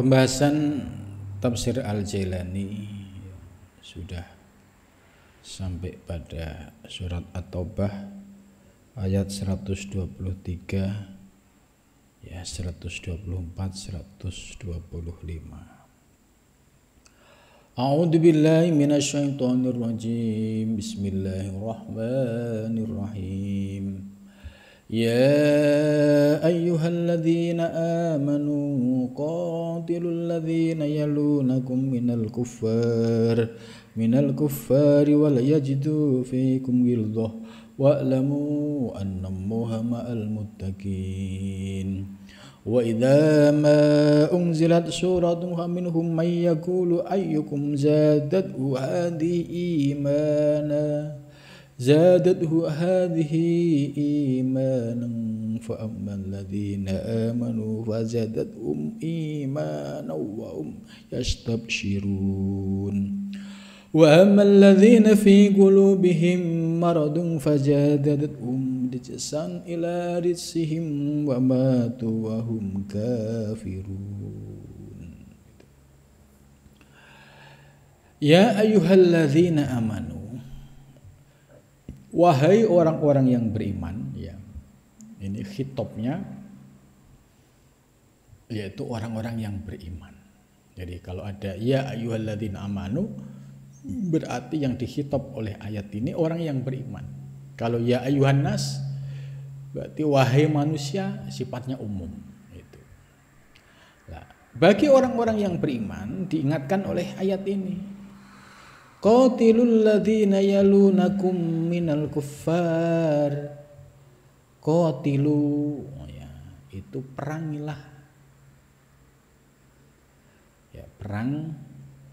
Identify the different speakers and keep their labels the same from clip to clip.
Speaker 1: Pembahasan tafsir Al-Jailani sudah sampai pada surat At-Taubah ayat 123 ya 124 125. A'udzu billahi minasyaitonir rajim. Bismillahirrahmanirrahim. يا أيها الذين آمنوا قاتلوا الذين يلونكم من الكفار وليجدوا فيكم غلظة واعلموا أن الله مع المتقين وإذا ما أنزلت سورة فمنهم من يقول أيكم زادته هذه إيمانا فأما الذين آمنوا فزادتهم إيمانا وهم يستبشرون وأما الذين في قلوبهم مرض فزادتهم رجسا إلى رجسهم وماتوا وهم كافرون. Ya ayyuhalladzina amanu, wahai orang-orang yang beriman, ya. Ini khitabnya yaitu orang-orang yang beriman. Jadi kalau ada ya ayyuhalladzina amanu, berarti yang dikhitab oleh ayat ini orang yang beriman. Kalau ya ayyuhan nas, berarti wahai manusia, sifatnya umum itu. Nah, bagi orang-orang yang beriman diingatkan oleh ayat ini. Qatilul ladzina yalunakum minal kuffar. Qatilu, ya, itu perangilah. Ya, perang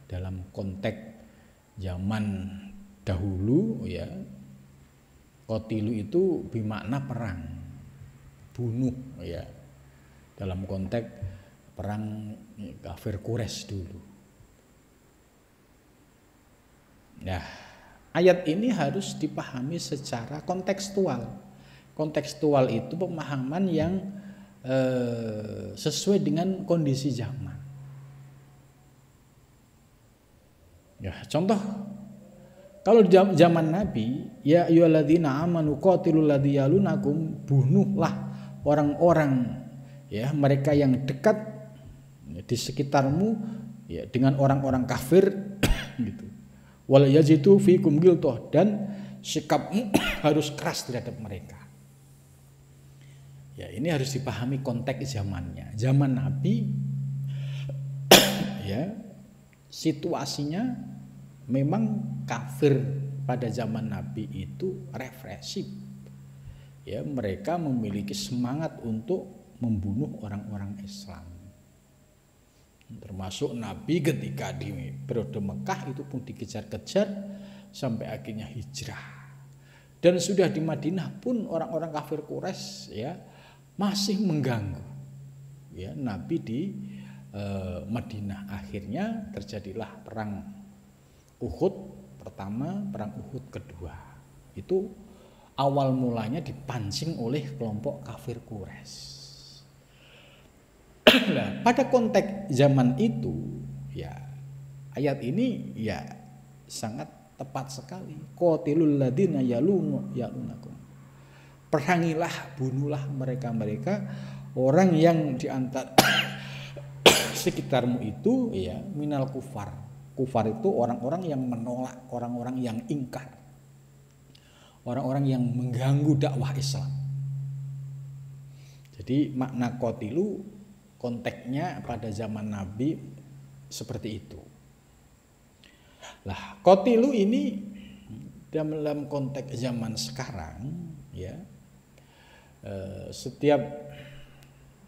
Speaker 1: dalam konteks zaman dahulu, ya. Qatilu itu bermakna perang, bunuh, ya. Dalam konteks perang kafir Quraisy dulu. Nah, ayat ini harus dipahami secara kontekstual. Kontekstual itu pemahaman yang sesuai dengan kondisi zaman. Ya, contoh kalau di zaman Nabi, ya ayyuhalladzina amanu qatilul ladzina yalunakum, bunuhlah orang-orang, ya, mereka yang dekat, ya, di sekitarmu, ya, dengan orang-orang kafir gitu. Wal yajidu fikum ghilzah, dan sikapmu harus keras terhadap mereka. Ya, ini harus dipahami konteks zamannya. Zaman Nabi ya, situasinya memang kafir pada zaman Nabi itu represif. Ya, mereka memiliki semangat untuk membunuh orang-orang Islam. Termasuk Nabi ketika di periode Mekah itu pun dikejar-kejar sampai akhirnya hijrah. Dan sudah di Madinah pun orang-orang kafir Quraisy, ya, masih mengganggu, ya, Nabi di Madinah. Akhirnya terjadilah perang Uhud pertama, perang Uhud kedua. Itu awal mulanya dipancing oleh kelompok kafir Quraisy. Nah, pada konteks zaman itu, ya, ayat ini ya sangat tepat sekali. Qatilul ladzina yalunakum. Perangilah, bunuhlah mereka-mereka orang yang di antara sekitarmu itu, ya, minal kufar. Kufar itu orang-orang yang menolak, orang-orang yang ingkar, orang-orang yang mengganggu dakwah Islam. Jadi makna qatilu konteksnya pada zaman Nabi seperti itu. Lah, qatilu ini dalam konteks zaman sekarang, ya, setiap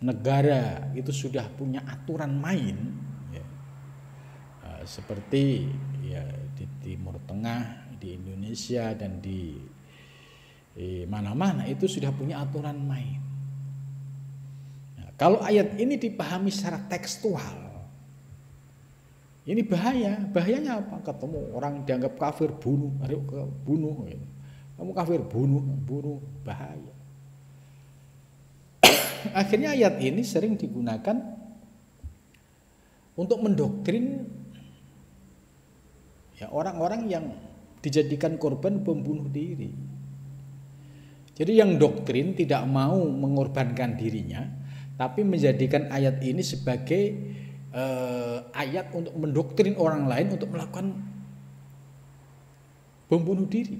Speaker 1: negara itu sudah punya aturan main, ya, seperti, ya, di Timur Tengah, di Indonesia, dan di mana-mana itu sudah punya aturan main. Kalau ayat ini dipahami secara tekstual, ini bahaya. Bahayanya apa? Ketemu orang dianggap kafir, bunuh, bunuh. Kamu kafir, bunuh, bahaya. Akhirnya ayat ini sering digunakan untuk mendoktrin ya orang-orang yang dijadikan korban bom bunuh diri. Jadi yang doktrin tidak mau mengorbankan dirinya, tapi menjadikan ayat ini sebagai ayat untuk mendoktrin orang lain untuk melakukan bom bunuh diri.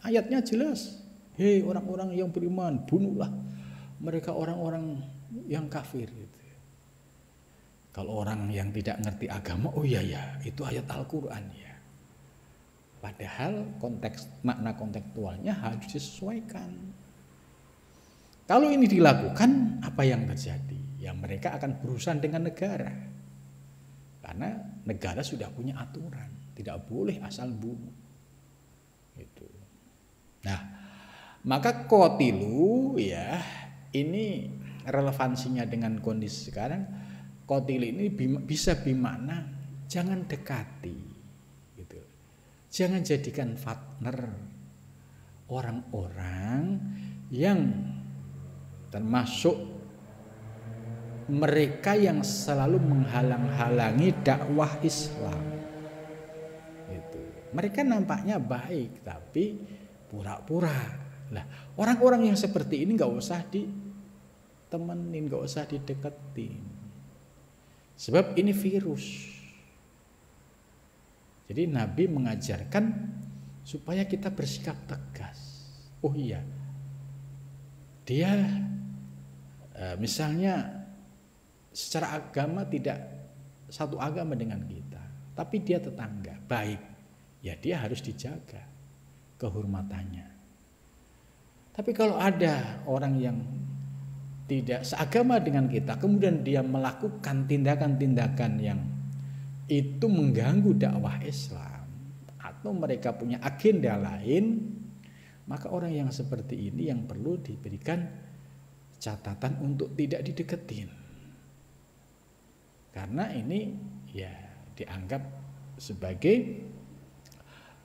Speaker 1: Ayatnya jelas, hei orang-orang yang beriman, bunuhlah mereka orang-orang yang kafir. Gitu. Kalau orang yang tidak ngerti agama, oh iya ya, itu ayat Al-Quran ya. Padahal makna kontekstualnya harus disesuaikan. Kalau ini dilakukan, apa yang terjadi? Ya mereka akan berurusan dengan negara. Karena negara sudah punya aturan, tidak boleh asal bunuh. Gitu. Nah, maka qatilu ya, ini relevansinya dengan kondisi sekarang. Qatilu ini bisa bermakna jangan dekati, gitu. Jangan jadikan partner orang-orang yang termasuk mereka yang selalu menghalang-halangi dakwah Islam. Gitu. Mereka nampaknya baik tapi pura-pura. Lah, orang-orang yang seperti ini nggak usah ditemenin, nggak usah dideketin. Sebab ini virus. Jadi Nabi mengajarkan supaya kita bersikap tegas. Oh iya, dia misalnya secara agama tidak satu agama dengan kita, tapi dia tetangga baik, ya dia harus dijaga kehormatannya. Tapi kalau ada orang yang tidak seagama dengan kita, kemudian dia melakukan tindakan-tindakan yang itu mengganggu dakwah Islam atau mereka punya agenda lain, maka orang yang seperti ini yang perlu diberikan catatan untuk tidak dideketin. Karena ini ya dianggap sebagai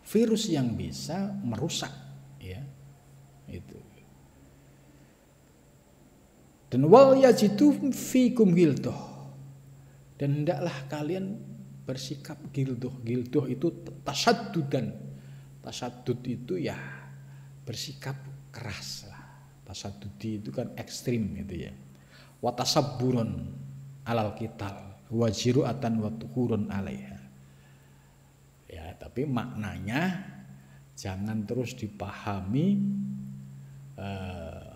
Speaker 1: virus yang bisa merusak ya. Itu. Dan wal yajidu fikum ghildah. Dan hendaklah kalian bersikap ghildah. Ghildah itu tasaddudan. Tasaddud itu ya bersikap keras lah. Tasaddudi itu kan ekstrim gitu ya. Wa tasabburun alal qital wa jiru'atan wa tukurun alaiha. Ya, tapi maknanya jangan terus dipahami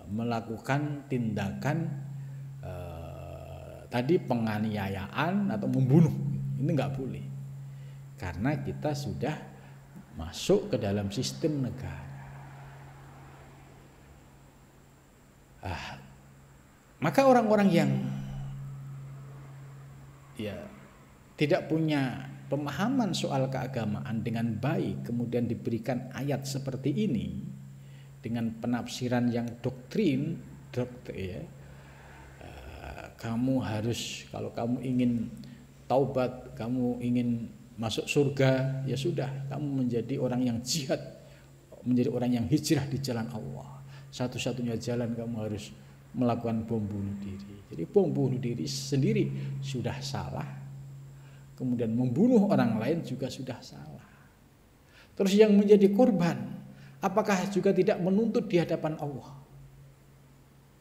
Speaker 1: melakukan tindakan tadi penganiayaan atau membunuh. Ini nggak boleh. Karena kita sudah masuk ke dalam sistem negara. Maka orang-orang yang ya tidak punya pemahaman soal keagamaan dengan baik, kemudian diberikan ayat seperti ini dengan penafsiran yang doktrin ya, kamu harus, kalau kamu ingin taubat, kamu ingin masuk surga, ya sudah, kamu menjadi orang yang jihad, menjadi orang yang hijrah di jalan Allah. Satu-satunya jalan kamu harus melakukan bom bunuh diri. Jadi bom bunuh diri sendiri sudah salah, kemudian membunuh orang lain juga sudah salah. Terus yang menjadi korban, apakah juga tidak menuntut di hadapan Allah?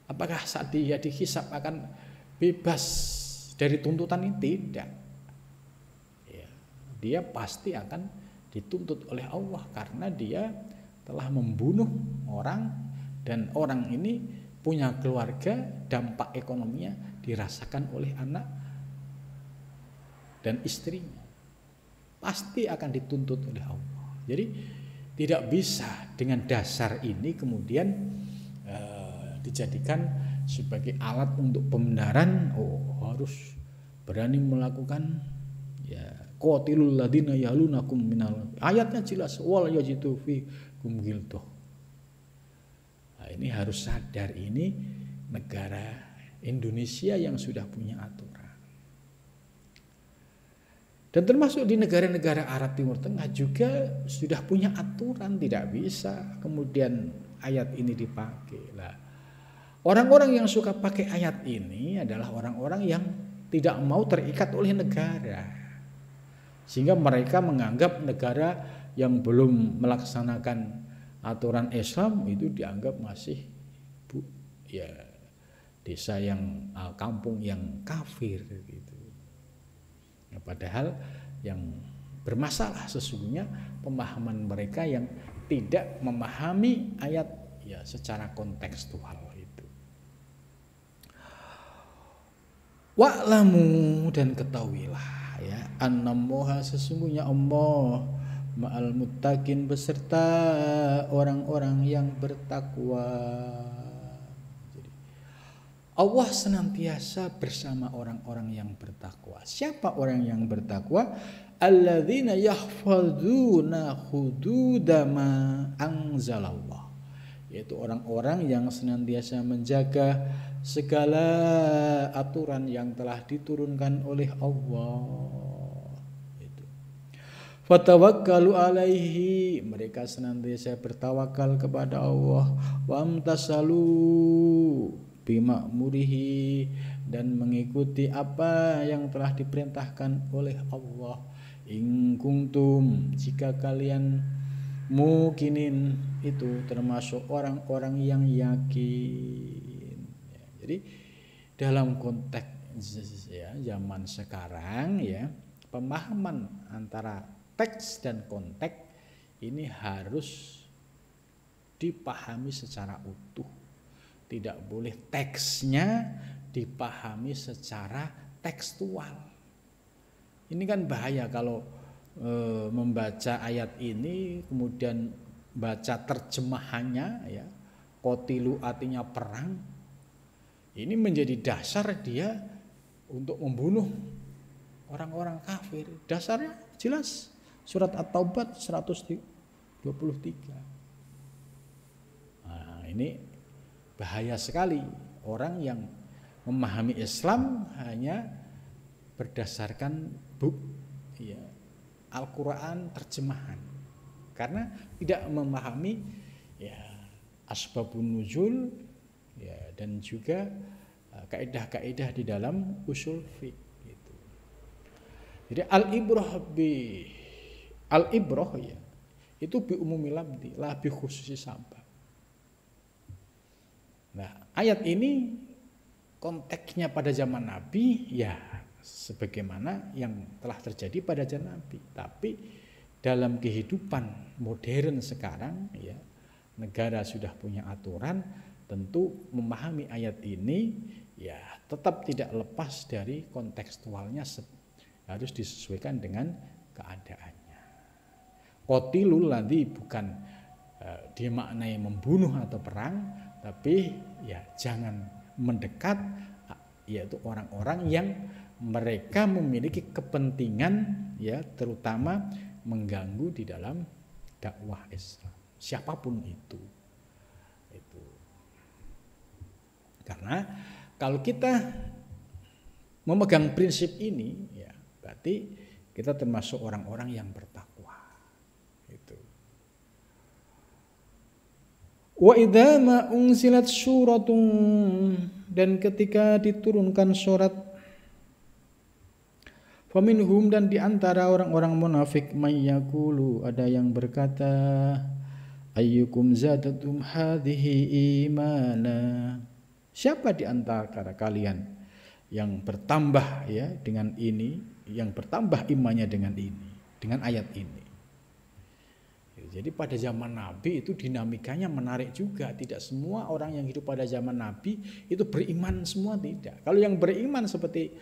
Speaker 1: Apakah saat dia dihisab akan bebas dari tuntutan ini? Tidak. Ya, dia pasti akan dituntut oleh Allah karena dia telah membunuh orang, dan orang ini punya keluarga, dampak ekonominya dirasakan oleh anak dan istrinya. Pasti akan dituntut oleh Allah. Jadi tidak bisa dengan dasar ini kemudian dijadikan sebagai alat untuk pembenaran. Oh, harus berani melakukan ya qatilul ladina yalunakum minal. Ayatnya jelas wal yajidu fikum ghildah. Nah, ini harus sadar, ini negara Indonesia yang sudah punya aturan. Dan termasuk di negara-negara Arab Timur Tengah juga sudah punya aturan, tidak bisa kemudian ayat ini dipakai. Lah, orang-orang yang suka pakai ayat ini adalah orang-orang yang tidak mau terikat oleh negara. Sehingga mereka menganggap negara yang belum melaksanakan aturan Islam itu dianggap masih ya desa yang kampung yang kafir gitu. Nah, padahal yang bermasalah sesungguhnya pemahaman mereka yang tidak memahami ayat ya secara kontekstual itu. Wa'lamu dan ketahuilah ya annallaha sesungguhnya Allah ma'al muttaqin beserta orang-orang yang bertakwa. Allah senantiasa bersama orang-orang yang bertakwa. Siapa orang yang bertakwa? Alladzina yahfazuna hududama anzalallah. Yaitu orang-orang yang senantiasa menjaga segala aturan yang telah diturunkan oleh Allah. Itu. Fatawakkalu alaihi, mereka senantiasa bertawakal kepada Allah. Wa amtasalu bima'murihi, dan mengikuti apa yang telah diperintahkan oleh Allah. In kuntum, jika kalian mukinin, itu termasuk orang-orang yang yakin. Ya, jadi dalam konteks ya zaman sekarang ya, pemahaman antara teks dan konteks ini harus dipahami secara utuh. Tidak boleh teksnya dipahami secara tekstual. Ini kan bahaya kalau membaca ayat ini kemudian baca terjemahannya ya, qatilu artinya perang. Ini menjadi dasar dia untuk membunuh orang-orang kafir. Dasarnya jelas surat At-Taubah 123. Nah, ini bahaya sekali orang yang memahami Islam hanya berdasarkan ya, Al-Quran terjemahan, karena tidak memahami ya, asbabun nuzul ya, dan juga kaidah-kaidah di dalam usul fiqh gitu. Jadi al-ibrah ya, itu bi umumi labdi la bi khususi sabab. Nah, ayat ini konteksnya pada zaman Nabi ya sebagaimana yang telah terjadi pada zaman Nabi. Tapi dalam kehidupan modern sekarang ya, negara sudah punya aturan, tentu memahami ayat ini ya tetap tidak lepas dari kontekstualnya, harus disesuaikan dengan keadaannya. Qatilul ladzi bukan dimaknai membunuh atau perang, tapi ya jangan mendekat, yaitu orang-orang yang mereka memiliki kepentingan ya terutama mengganggu di dalam dakwah Islam, siapapun itu. Karena kalau kita memegang prinsip ini ya berarti kita termasuk orang-orang yang bertakwa. Itu. Wa idza ma unzilat suratun, dan ketika diturunkan surat, faminhum, dan diantara orang-orang munafik, mayyakulu, ada yang berkata, ayyukum zadatum hadhihi imana, siapa di antara kalian yang bertambah ya dengan ini, yang bertambah imannya dengan ini, dengan ayat ini. Jadi pada zaman Nabi itu dinamikanya menarik juga. Tidak semua orang yang hidup pada zaman Nabi itu beriman semua, tidak. Kalau yang beriman seperti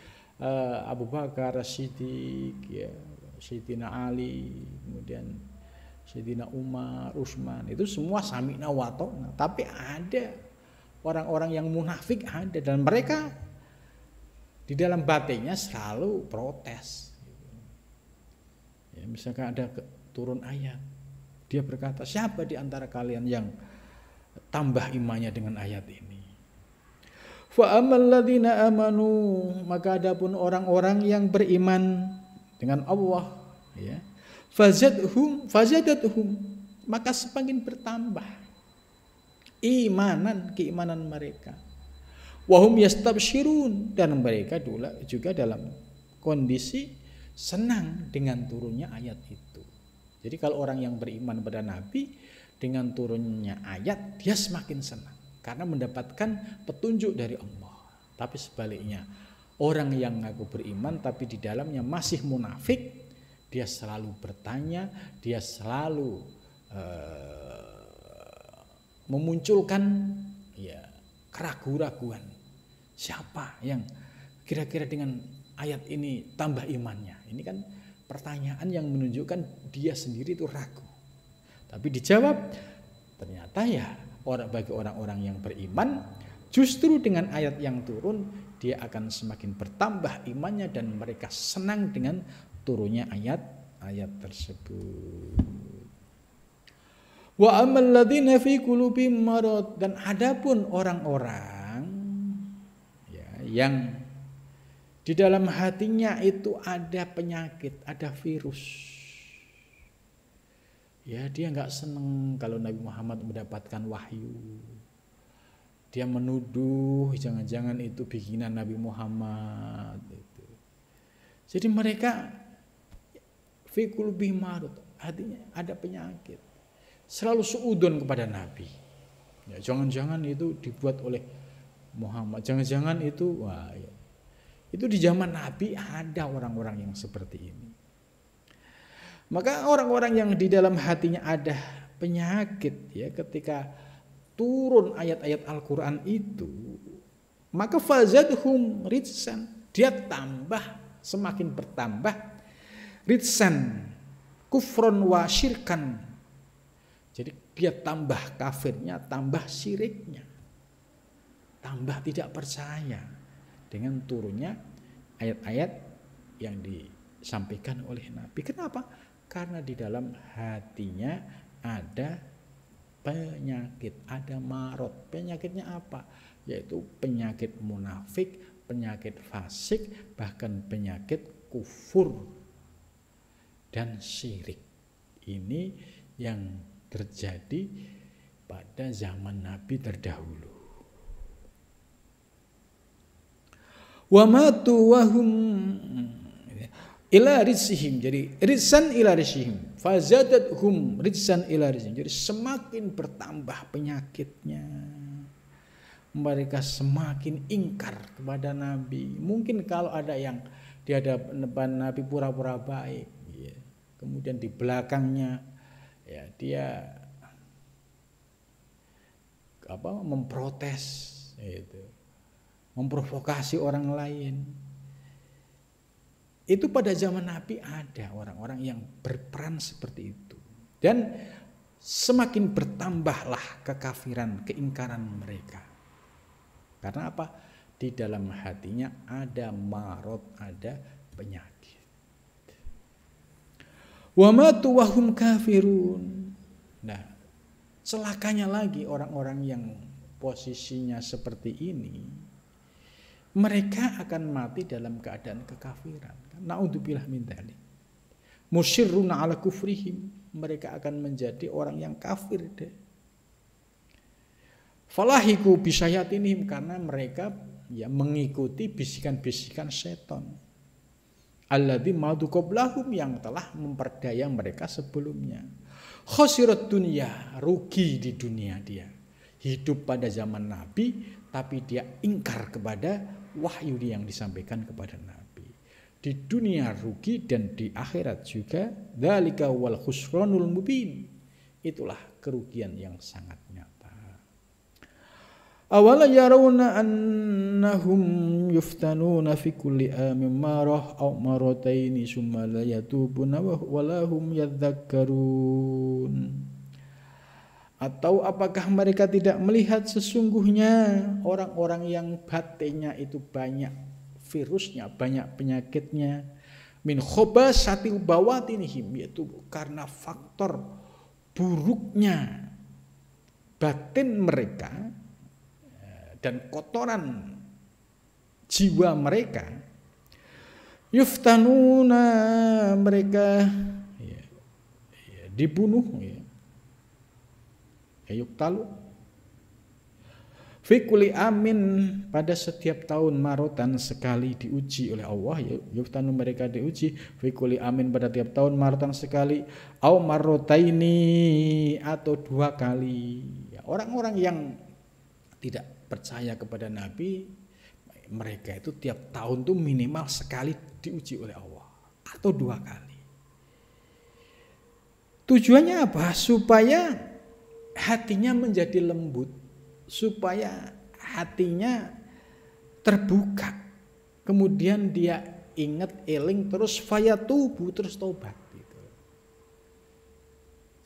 Speaker 1: Abu Bakar, Siddiq, ya, Sayyidina Ali, kemudian Sayyidina Umar, Utsman, itu semua sami'na wa ta'na. Tapi ada orang-orang yang munafik ada, dan mereka di dalam batinnya selalu protes. Ya, misalkan ada turun ayat, dia berkata, siapa di antara kalian yang tambah imannya dengan ayat ini? Fa ammal ladzina amanu, maka adapun orang-orang yang beriman dengan Allah ya, fazadathum, maka semakin bertambah keimanan mereka. Wahum yastabsyirun, dan mereka juga dalam kondisi senang dengan turunnya ayat itu. Jadi kalau orang yang beriman pada Nabi, dengan turunnya ayat dia semakin senang karena mendapatkan petunjuk dari Allah. Tapi sebaliknya, orang yang ngaku beriman tapi di dalamnya masih munafik, dia selalu bertanya, dia selalu memunculkan ya keraguan-raguan. Siapa yang kira-kira dengan ayat ini tambah imannya? Ini kan pertanyaan yang menunjukkan dia sendiri itu ragu. Tapi dijawab, ternyata ya bagi orang-orang yang beriman, justru dengan ayat yang turun, dia akan semakin bertambah imannya dan mereka senang dengan turunnya ayat-ayat tersebut. Wa amal ladzina fi qulubihim marad, dan adapun orang-orang yang di dalam hatinya itu ada penyakit, ada virus. Ya, dia nggak senang kalau Nabi Muhammad mendapatkan wahyu. Dia menuduh jangan-jangan itu bikinan Nabi Muhammad. Jadi mereka fi qulubihim marad, hatinya ada penyakit. Selalu suudon kepada Nabi. Ya, jangan-jangan itu dibuat oleh Muhammad, jangan-jangan itu itu di zaman Nabi ada orang-orang yang seperti ini. Maka orang-orang yang di dalam hatinya ada penyakit, ya, ketika turun ayat-ayat Al-Quran itu, maka fazadhum ritsan, dia tambah, semakin bertambah ritsan, kufron wa syirkan. Jadi dia tambah kafirnya, tambah syiriknya, tambah tidak percaya dengan turunnya ayat-ayat yang disampaikan oleh Nabi. Kenapa? Karena di dalam hatinya ada penyakit, ada marot. Penyakitnya apa? Yaitu penyakit munafik, penyakit fasik, bahkan penyakit kufur dan syirik. Ini yang terjadi pada zaman Nabi terdahulu. Wa matu wa hum ila rizhim, jadi rizsan ila rizhim, fazadathum rizsan ila rizhim, jadi semakin bertambah penyakitnya, mereka semakin ingkar kepada Nabi. Mungkin kalau ada yang di hadapan Nabi pura-pura baik, ya, kemudian di belakangnya ya dia memprotes, itu memprovokasi orang lain. Itu pada zaman Nabi ada orang-orang yang berperan seperti itu. Dan semakin bertambahlah kekafiran, keingkaran mereka. Karena apa? Di dalam hatinya ada marot, ada penyakit. Wa matu wa hum kafirun. Nah, celakanya lagi orang-orang yang posisinya seperti ini, mereka akan mati dalam keadaan kekafiran. Naudzubillah min dzalik. Musyirruna ala kufrihim, mereka akan menjadi orang yang kafir deh. Falahiku bisayatinihim, karena mereka ya mengikuti bisikan-bisikan setan. Alladzi madu qablahum, yang telah memperdaya mereka sebelumnya. Khasirat dunya, rugi di dunia dia. Hidup pada zaman Nabi tapi dia ingkar kepada wahyu yang disampaikan kepada Nabi. Di dunia rugi dan di akhirat juga. Dzalika wal khusranul mubin. Itulah kerugian yang sangat nyata. Awala yarawna annahum yuftanuna fi kulli amin marah aw marataini summa la yatubuna wa lahum yadzakkarun. Atau apakah mereka tidak melihat sesungguhnya orang-orang yang batinnya itu banyak virusnya, banyak penyakitnya, min khobasatil bawatinihim, yaitu karena faktor buruknya batin mereka dan kotoran jiwa mereka. Yuftanuna, mereka dibunuh, yuktalu Fi kulli amin, pada setiap tahun marotan sekali diuji oleh Allah, ya yuftanu mereka diuji. Fi kulli amin, pada tiap tahun marotan sekali, au marotaini, atau 2 kali. Ya, orang-orang yang tidak percaya kepada Nabi, mereka itu tiap tahun tuh minimal sekali diuji oleh Allah atau 2 kali. Tujuannya apa? Supaya hatinya menjadi lembut, supaya hatinya terbuka, kemudian dia ingat, eling, terus fayatubu, terus tobat gitu.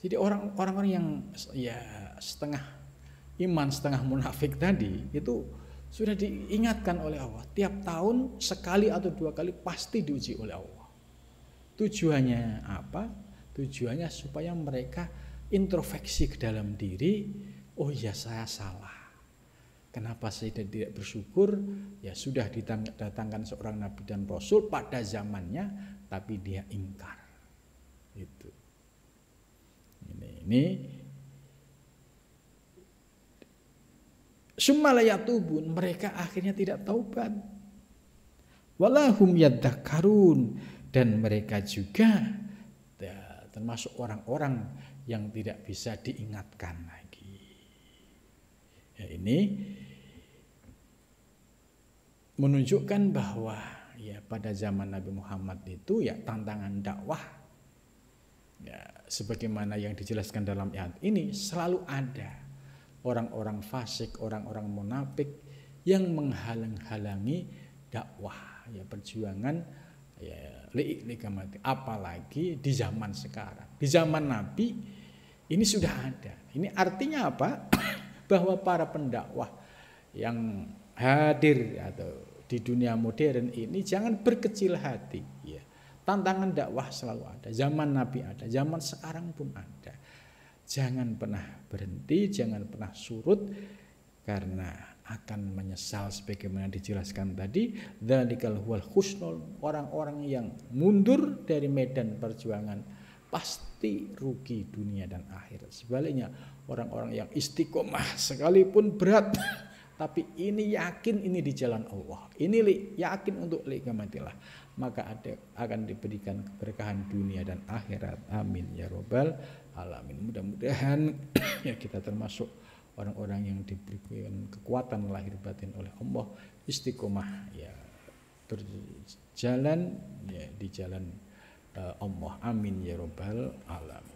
Speaker 1: Jadi orang-orang yang ya setengah iman setengah munafik tadi itu sudah diingatkan oleh Allah, tiap tahun sekali atau 2 kali pasti diuji oleh Allah. Tujuannya apa? Tujuannya supaya mereka introspeksi ke dalam diri, oh ya saya salah. Kenapa saya tidak bersyukur? Ya sudah didatangkan seorang nabi dan rasul pada zamannya, tapi dia ingkar. Itu. Ini summalayatubun, mereka akhirnya tidak taubat. Walahum yadzakarun, dan mereka juga ya, termasuk orang-orang yang tidak bisa diingatkan lagi. Ya, ini menunjukkan bahwa ya pada zaman Nabi Muhammad itu ya tantangan dakwah ya sebagaimana yang dijelaskan dalam ayat ini selalu ada orang-orang fasik, orang-orang munafik yang menghalang-halangi dakwah ya perjuangan ya li'ikamati, apalagi di zaman sekarang. Di zaman Nabi ini sudah ada. Ini artinya apa? Bahwa para pendakwah yang hadir atau di dunia modern ini jangan berkecil hati ya. Tantangan dakwah selalu ada, zaman Nabi ada, zaman sekarang pun ada. Jangan pernah berhenti, jangan pernah surut, karena akan menyesal sebagaimana dijelaskan tadi. Dzalikal huwal husnul, orang-orang yang mundur dari medan perjuangan pasti rugi dunia dan akhirat. Sebaliknya orang-orang yang istiqomah sekalipun berat tapi ini yakin ini di jalan Allah, ini yakin untuk liqamatillah, maka akan diberikan keberkahan dunia dan akhirat. Amin ya robbal alamin. Mudah-mudahan ya kita termasuk orang-orang yang diberikan kekuatan lahir batin oleh Allah, istiqomah ya berjalan ya di jalan Allah. Amin ya robbal alamin.